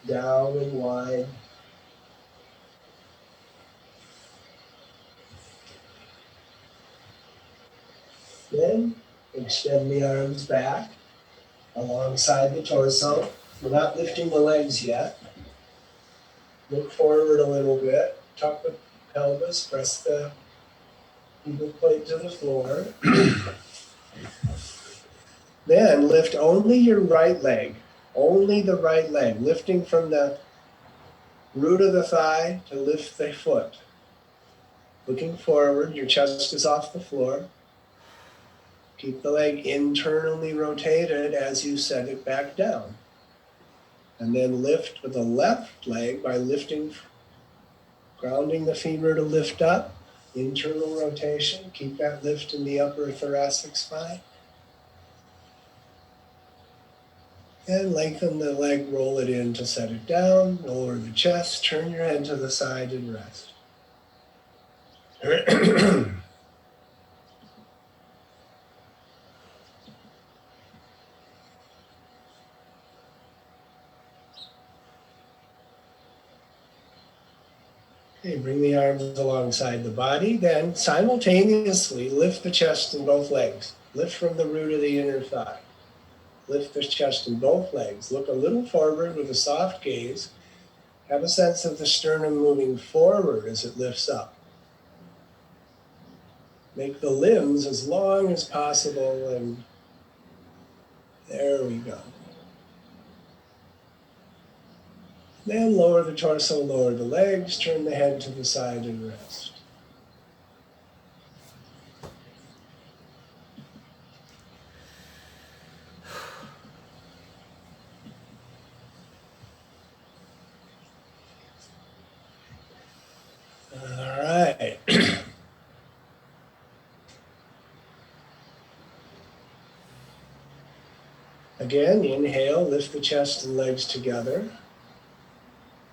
down and wide. Then extend the arms back alongside the torso. We're not lifting the legs yet. Look forward a little bit. Tuck the pelvis, press the heel plate to the floor. Then lift only your right leg, only the right leg, lifting from the root of the thigh to lift the foot. Looking forward, your chest is off the floor. Keep the leg internally rotated as you set it back down. And then lift with the left leg by lifting, grounding the femur to lift up, internal rotation. Keep that lift in the upper thoracic spine. And lengthen the leg, roll it in to set it down, lower the chest, turn your head to the side and rest. Okay, bring the arms alongside the body, then simultaneously lift the chest in both legs. Lift from the root of the inner thigh. Lift the chest in both legs. Look a little forward with a soft gaze. Have a sense of the sternum moving forward as it lifts up. Make the limbs as long as possible, and there we go. Then lower the torso, lower the legs, turn the head to the side and rest. All right. Again, inhale, lift the chest and legs together.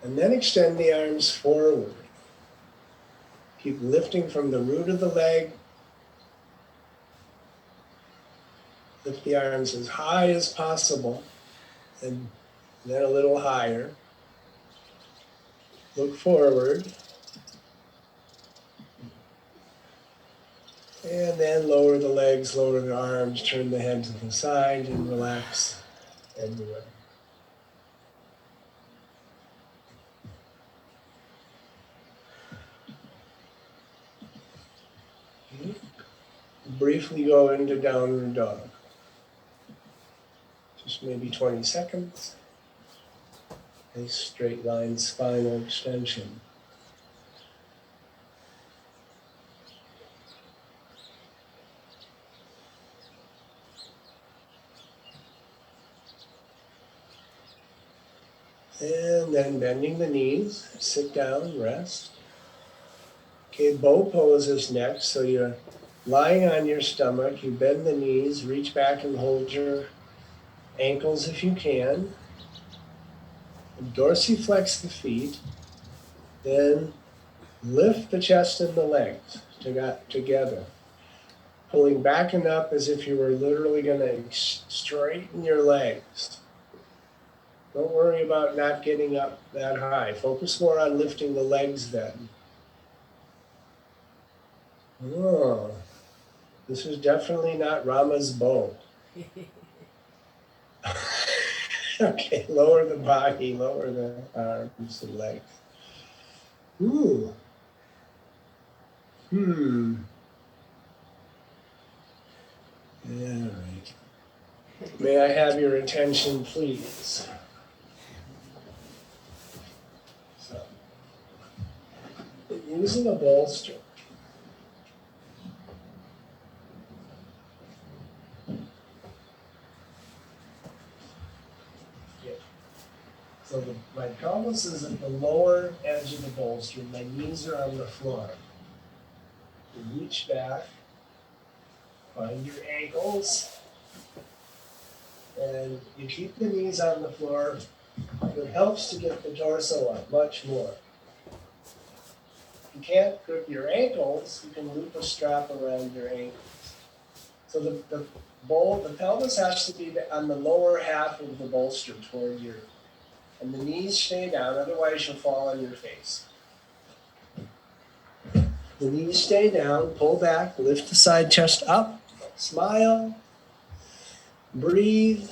And then extend the arms forward. Keep lifting from the root of the leg. Lift the arms as high as possible, and then a little higher. Look forward. And then lower the legs, lower the arms, turn the head to the side, and relax everywhere. Briefly go into downward dog. Just maybe 20 seconds. Nice straight line spinal extension. And then bending the knees, sit down, rest. Okay, bow pose is next, so you're lying on your stomach, you bend the knees, reach back and hold your ankles if you can. And dorsiflex the feet, then lift the chest and the legs together. Pulling back and up as if you were literally going to straighten your legs. Don't worry about not getting up that high. Focus more on lifting the legs then. Oh, this is definitely not Rama's bow. Okay, lower the body, lower the arms and legs. Ooh. All right. May I have your attention, please? So, using a bolster. So my pelvis is at the lower edge of the bolster, my knees are on the floor. You reach back, find your ankles, and you keep the knees on the floor. It helps to get the torso up much more. If you can't grip your ankles, you can loop a strap around your ankles. So the pelvis has to be on the lower half of the bolster toward your And the knees stay down, otherwise you'll fall on your face. The knees stay down, pull back, lift the side chest up, smile, breathe.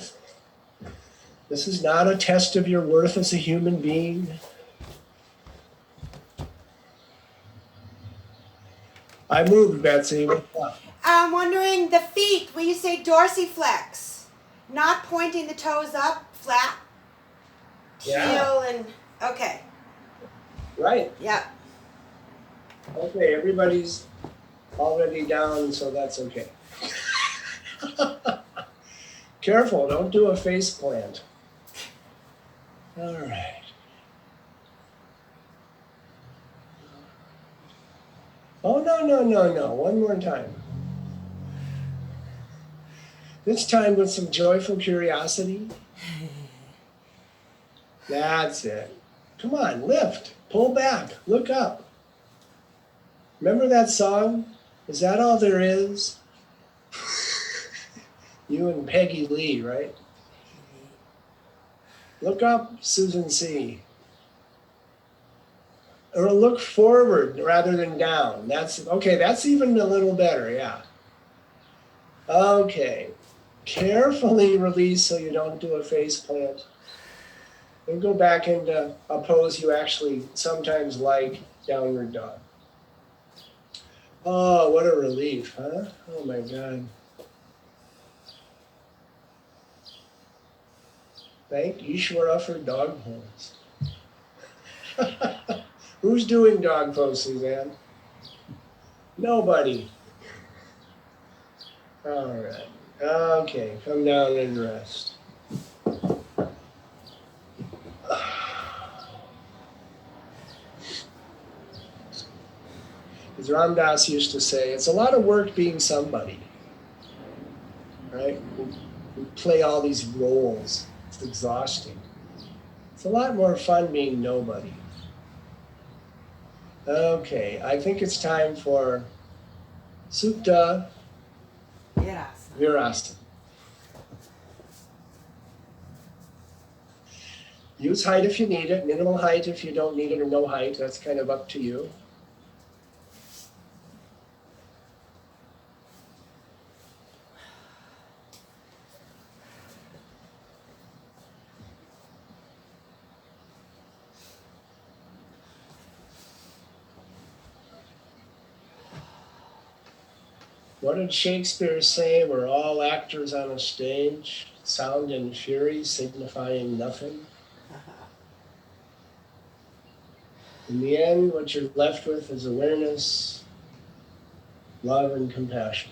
This is not a test of your worth as a human being. I moved, Betsy. What's up? I'm wondering, the feet, when you say dorsiflex, not pointing the toes up, flat, heel, and, okay. Right. Yeah. Okay, everybody's already down, so that's okay. Careful, don't do a face plant. All right. Oh, no. One more time. This time with some joyful curiosity. That's it. Come on, lift, pull back, look up. Remember that song? Is that all there is? You and Peggy Lee, right? Look up, Susan C. Or look forward rather than down. That's okay, that's even a little better, yeah. Okay. Carefully release so you don't do a face plant. Then go back into a pose you actually sometimes like, downward dog. Oh, what a relief, huh? Oh my God. Thank Ishvara for dog pose. Who's doing dog pose, Suzanne? Nobody. All right. Okay, come down and rest. As Ram Dass used to say, it's a lot of work being somebody, right? We play all these roles. It's exhausting. It's a lot more fun being nobody. Okay, I think it's time for supta, virassana. Use height if you need it, minimal height if you don't need it, or no height. That's kind of up to you. What did Shakespeare say? We're all actors on a stage, sound and fury signifying nothing. In the end, what you're left with is awareness, love, and compassion.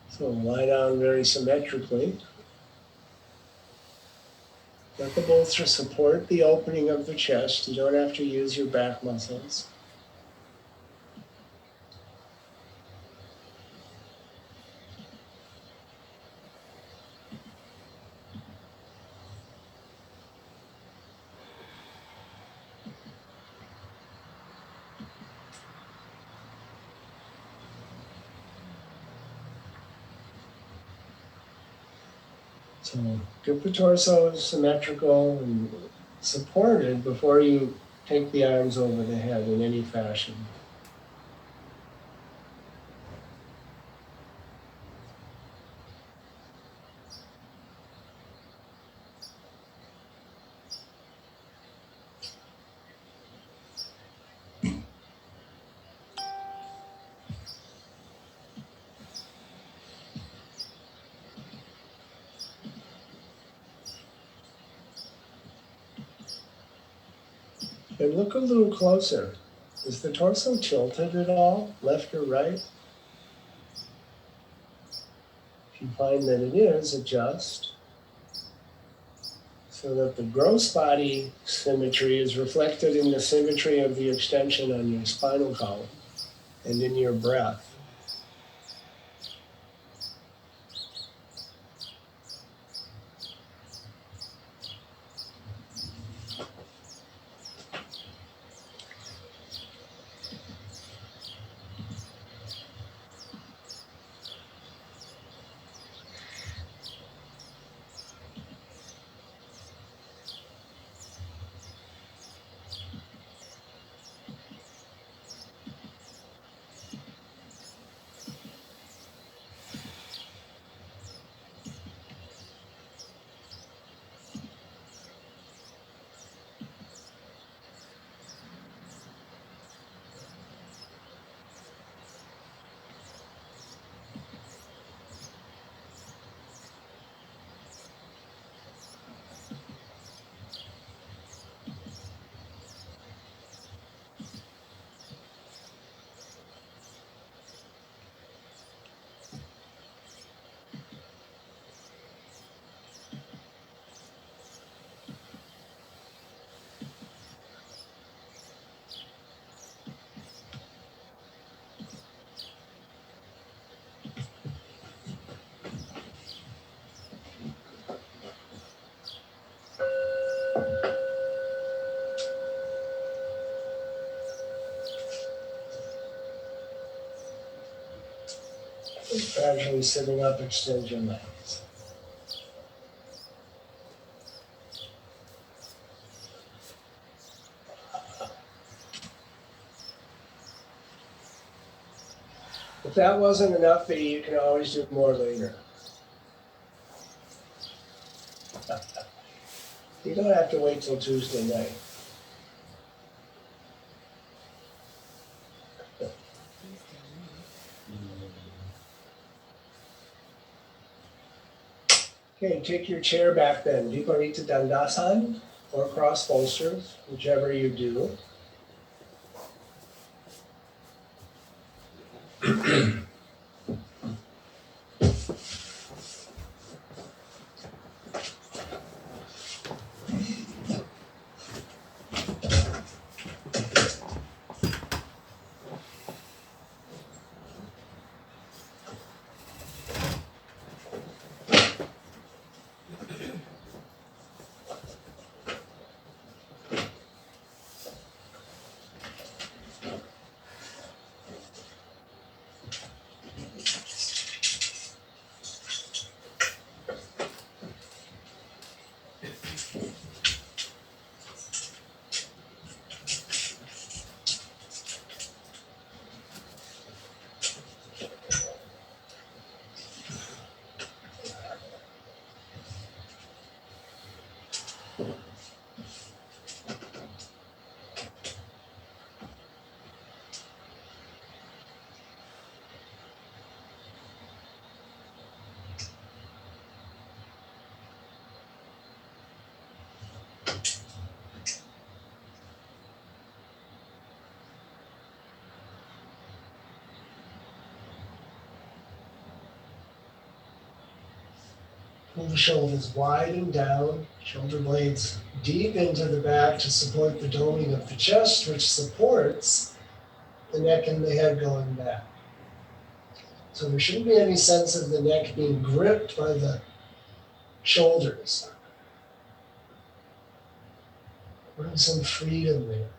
So lie down very symmetrically. Let the bolster support the opening of the chest. You don't have to use your back muscles. So get the torso symmetrical and supported before you take the arms over the head in any fashion. And look a little closer. Is the torso tilted at all, left or right? If you find that it is, adjust so that the gross body symmetry is reflected in the symmetry of the extension on your spinal column and in your breath. Gradually sitting up, extend your legs. If that wasn't enough for you, you can always do more later. You don't have to wait till Tuesday night. Okay, take your chair back then. Viparita dandasana or cross bolsters, whichever you do. Pull the shoulders wide and down, shoulder blades deep into the back to support the doming of the chest, which supports the neck and the head going back. So there shouldn't be any sense of the neck being gripped by the shoulders. Bring some freedom there.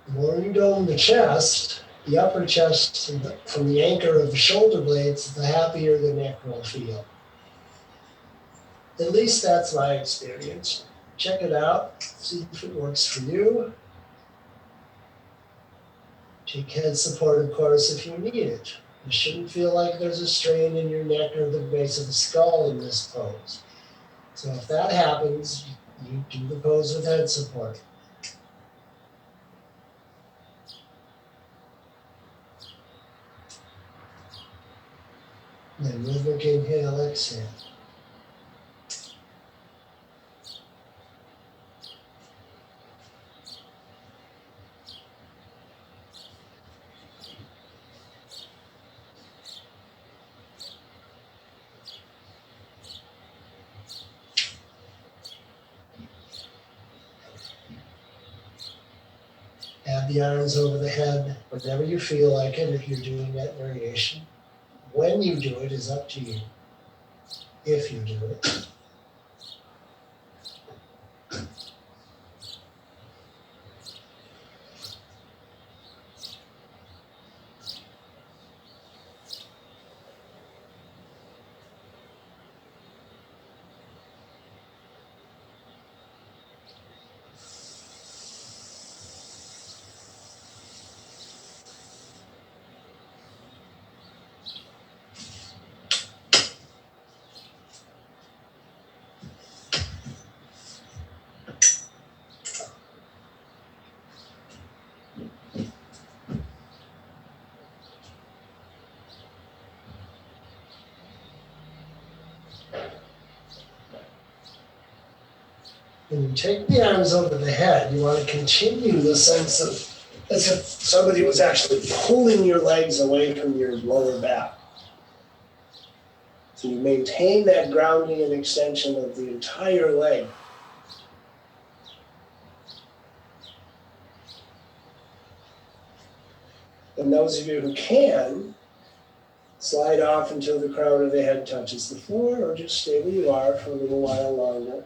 The more you dome the chest, the upper chest from the anchor of the shoulder blades, the happier the neck will feel. At least that's my experience. Check it out, see if it works for you. Take head support, of course, if you need it. You shouldn't feel like there's a strain in your neck or the base of the skull in this pose. So if that happens, you do the pose with head support. Then rhythmic inhale, exhale. Have the arms over the head whenever you feel like it, if you're doing that variation. When you do it is up to you, if you do it. When you take the arms over the head, you want to continue the sense of as if somebody was actually pulling your legs away from your lower back. So you maintain that grounding and extension of the entire leg. And those of you who can, slide off until the crown of the head touches the floor, or just stay where you are for a little while longer.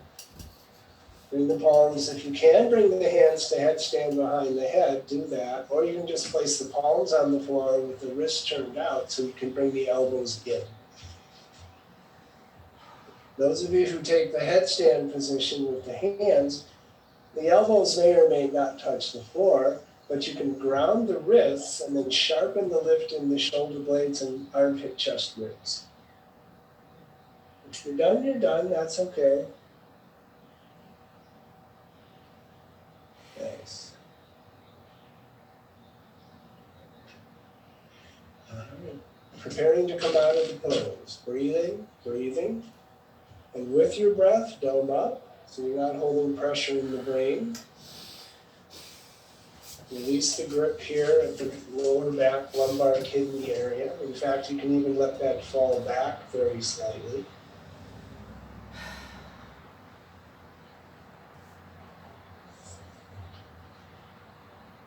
Bring the palms, if you can, bring the hands to headstand behind the head, do that. Or you can just place the palms on the floor with the wrists turned out so you can bring the elbows in. Those of you who take the headstand position with the hands, the elbows may or may not touch the floor, but you can ground the wrists and then sharpen the lift in the shoulder blades and armpit chest ribs. If you're done, that's okay. Nice. All right. Preparing to come out of the pose. Breathing. And with your breath, dome up, so you're not holding pressure in the brain. Release the grip here at the lower back, lumbar, kidney area. In fact, you can even let that fall back very slightly.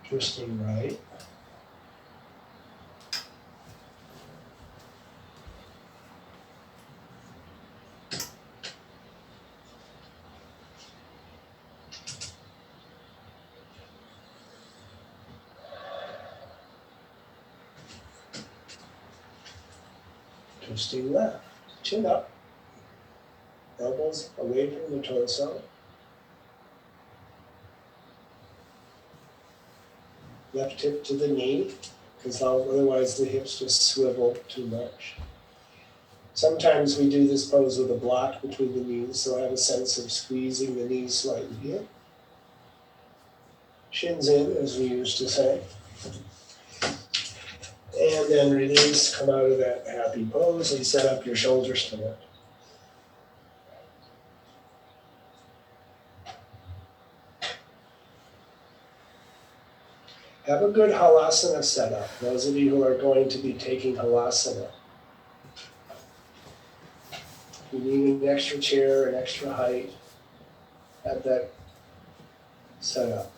Twisting right. Twisting left. Chin up. Elbows away from the torso. Left hip to the knee, because otherwise the hips just swivel too much. Sometimes we do this pose with a block between the knees, so I have a sense of squeezing the knees slightly here. Shins in, as we used to say. And then release, come out of that happy pose and set up your shoulders to it. Have a good halasana setup, those of you who are going to be taking halasana. If you need an extra chair, an extra height, have that set up.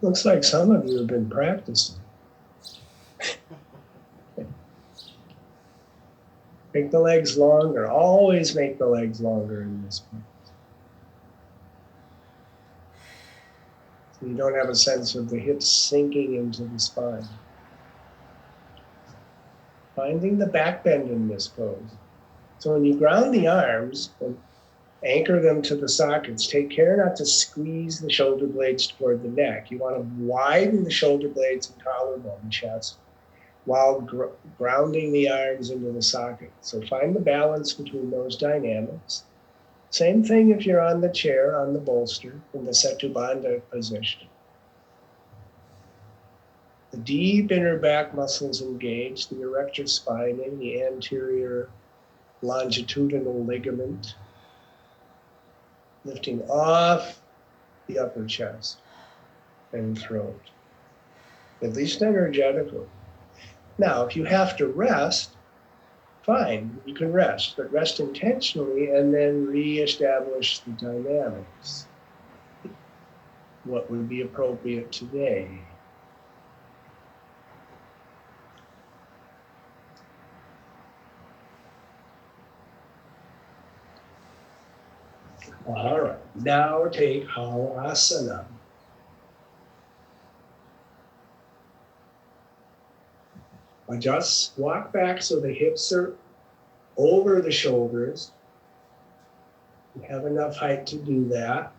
Looks like some of you have been practicing. Make the legs longer. Always make the legs longer in this pose. You don't have a sense of the hips sinking into the spine. Finding the back bend in this pose. So when you ground the arms and anchor them to the sockets, take care not to squeeze the shoulder blades toward the neck. You want to widen the shoulder blades and collarbone chest while grounding the arms into the socket. So find the balance between those dynamics. Same thing if you're on the chair, on the bolster, in the Setu Bandha position. The deep inner back muscles engaged, the erector spinae, the anterior longitudinal ligament, lifting off the upper chest and throat, at least energetically. Now, if you have to rest, fine, you can rest, but rest intentionally and then reestablish the dynamics. What would be appropriate today? All right, now take halasana. Just walk back so the hips are over the shoulders. You have enough height to do that.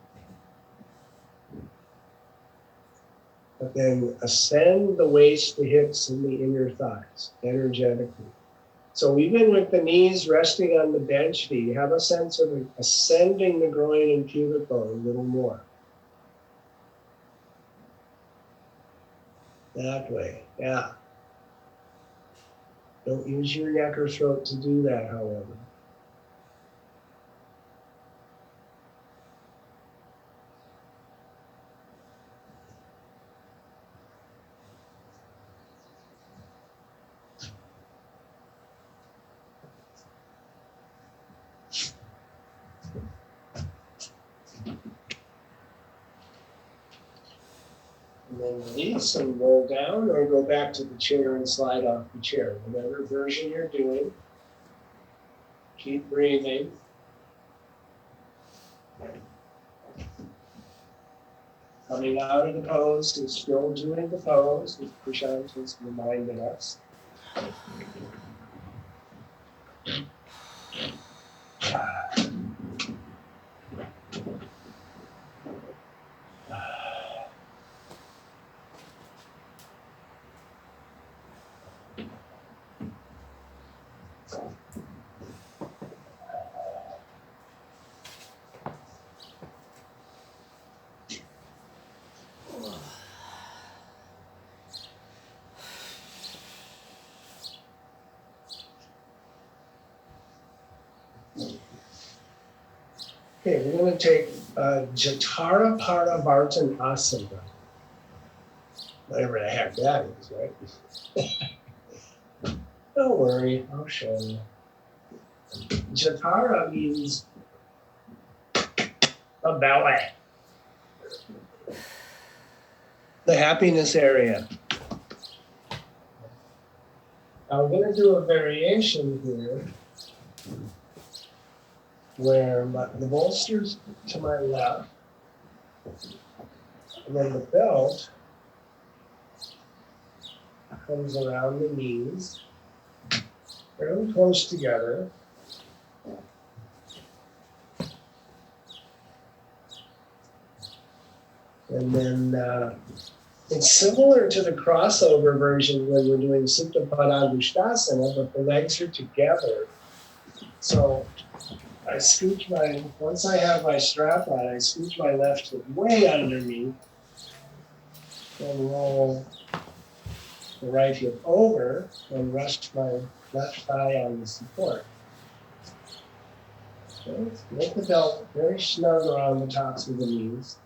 But then ascend the waist, the hips, and the inner thighs energetically. So even with the knees resting on the bench feet, you have a sense of ascending the groin and pubic bone a little more. That way, yeah. Don't use your neck or throat to do that, however. And then release and roll down or go back to the chair and slide off the chair. Whatever version you're doing, keep breathing. Coming out of the pose is still doing the pose, as Prashant has reminded us. Okay, we're going to take Jatara Parivartanasana. Whatever the heck that is, right? Don't worry, I'll show you. Jatara means the belly, the happiness area. Now we're going to do a variation here where the bolster's to my left, and then the belt comes around the knees, fairly close together. And then it's similar to the crossover version when we're doing supta padangusthasana, but the legs are together. So I scooch once I have my strap on, I scooch my left hip way underneath and roll the right hip over and rest my left thigh on the support. Okay, make the belt very snug around the tops of the knees.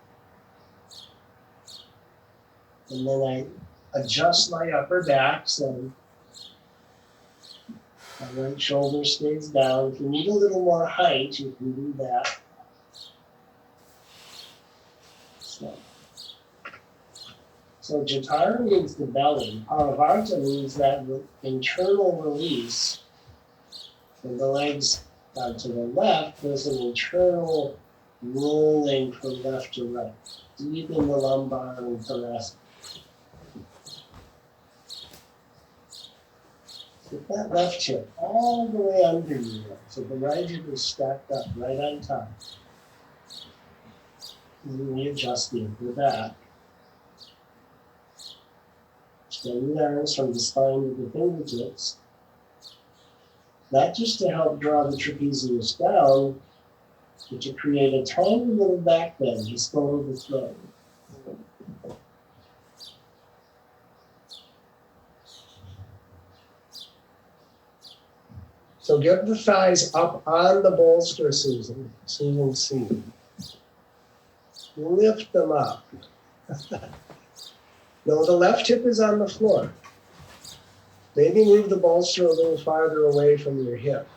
And then I adjust my upper back so my right shoulder stays down. If you need a little more height, you can do that. So Jatara means the belly. Parivarta means that internal release. And the legs to the left, there's an internal rolling from left to right. deep in the lumbar and thoracic. Get that left hip all the way under you. So the right hip is stacked up right on top. And readjust the upper back. Extend the arms from the spine to the fingertips. Not just to help draw the trapezius down, but to create a tiny little back bend just below the throat. So get the thighs up on the bolster, Susan. Susan C. Lift them up. No, the left hip is on the floor. Maybe move the bolster a little farther away from your hip.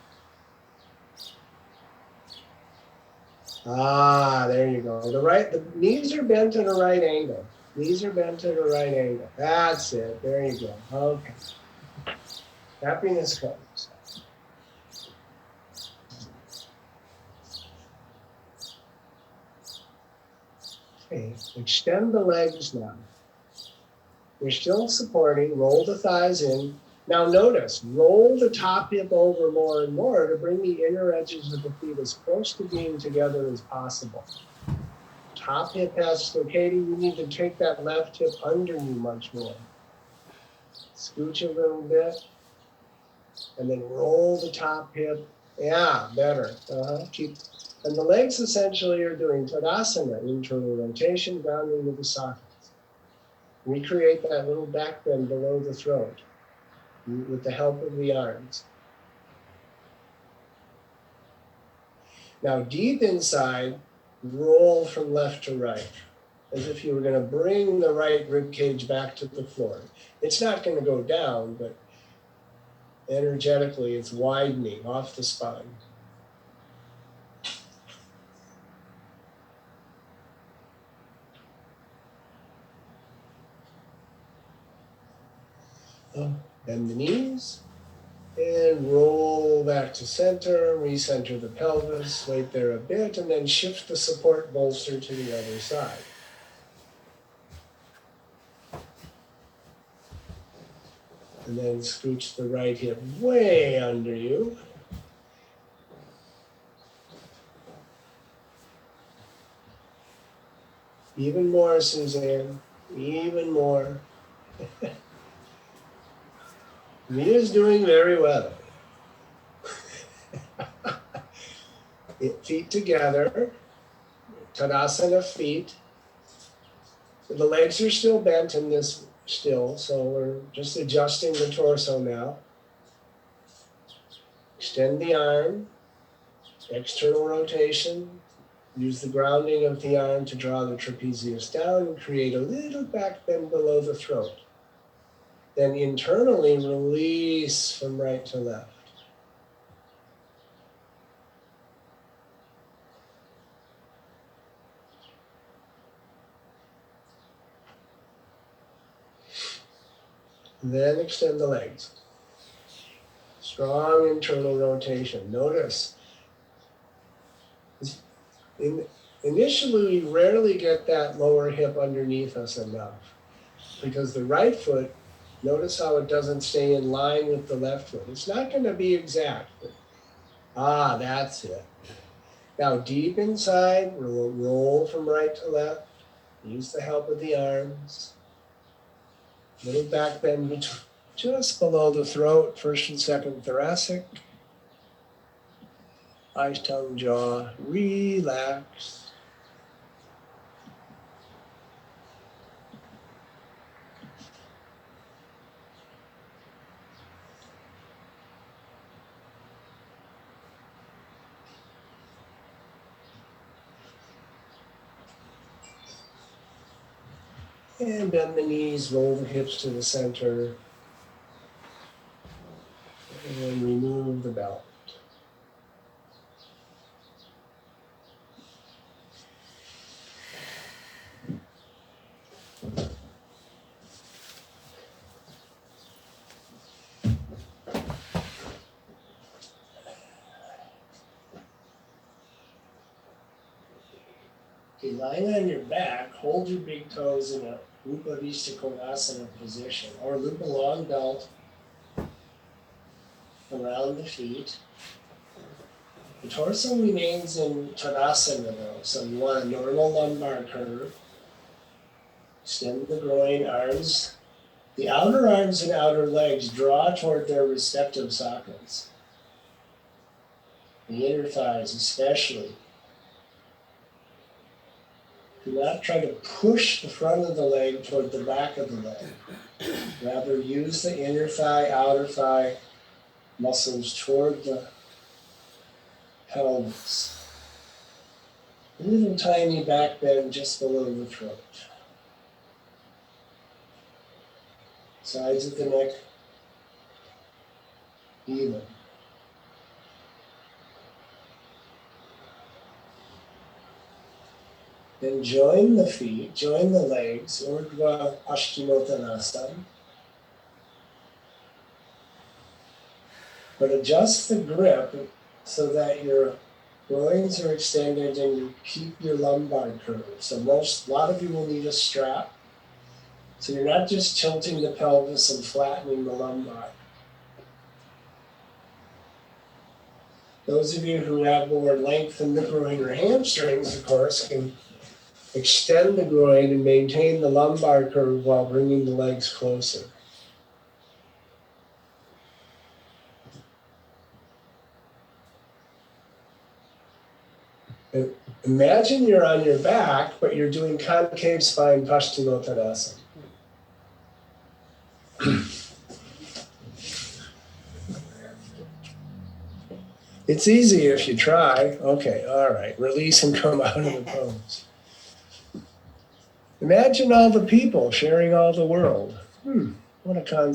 Ah, there you go. The knees are bent at a right angle. Knees are bent at a right angle. That's it. There you go. Okay. Happiness comes. Okay, extend the legs now. You're still supporting, roll the thighs in. Now notice, roll the top hip over more and more to bring the inner edges of the feet as close to being together as possible. Top hip has, so Katie, you need to take that left hip under you much more. Scooch a little bit, and then roll the top hip. Yeah, better. Keep. And the legs essentially are doing tadasana, internal rotation, down into the sockets. Recreate that little back bend below the throat with the help of the arms. Now deep inside, roll from left to right, as if you were going to bring the right rib cage back to the floor. It's not going to go down, but energetically it's widening off the spine. Bend the knees and roll back to center, recenter the pelvis, wait there a bit, and then shift the support bolster to the other side. And then scooch the right hip way under you. Even more, Suzanne, even more. Mia's doing very well. Feet together, Tadasana feet. The legs are still bent in this still, so we're just adjusting the torso now. Extend the arm, external rotation. Use the grounding of the arm to draw the trapezius down and create a little back bend below the throat. Then internally release from right to left. Then extend the legs. Strong internal rotation. Notice, initially we rarely get that lower hip underneath us enough because the right foot, notice how it doesn't stay in line with the left foot. It's not going to be exact, but that's it. Now deep inside, roll from right to left. Use the help of the arms. Little back bend just below the throat, first and second thoracic. Eyes, tongue, jaw, relax. And bend the knees, roll the hips to the center. And remove the belt. Okay, lying on your back, hold your big toes in a upavishtakonasana position, or loop a long belt around the feet. The torso remains in dhanurasana though, so you want a normal lumbar curve. Extend the groin, arms. The outer arms and outer legs draw toward their respective sockets. The inner thighs especially. Do not try to push the front of the leg toward the back of the leg. Rather use the inner thigh, outer thigh muscles toward the pelvis. A little tiny back bend just below the throat. Sides of the neck even. Then join the feet, join the legs, urdva pascimotanasana. But adjust the grip so that your groins are extended and you keep your lumbar curve. So a lot of you will need a strap. So you're not just tilting the pelvis and flattening the lumbar. Those of you who have more length in the groin or hamstrings, of course, can extend the groin and maintain the lumbar curve while bringing the legs closer. And imagine you're on your back, but you're doing concave spine pascimotanasana. It's easy if you try. Okay, all right. Release and come out of the pose. Imagine all the people sharing all the world. What a concept.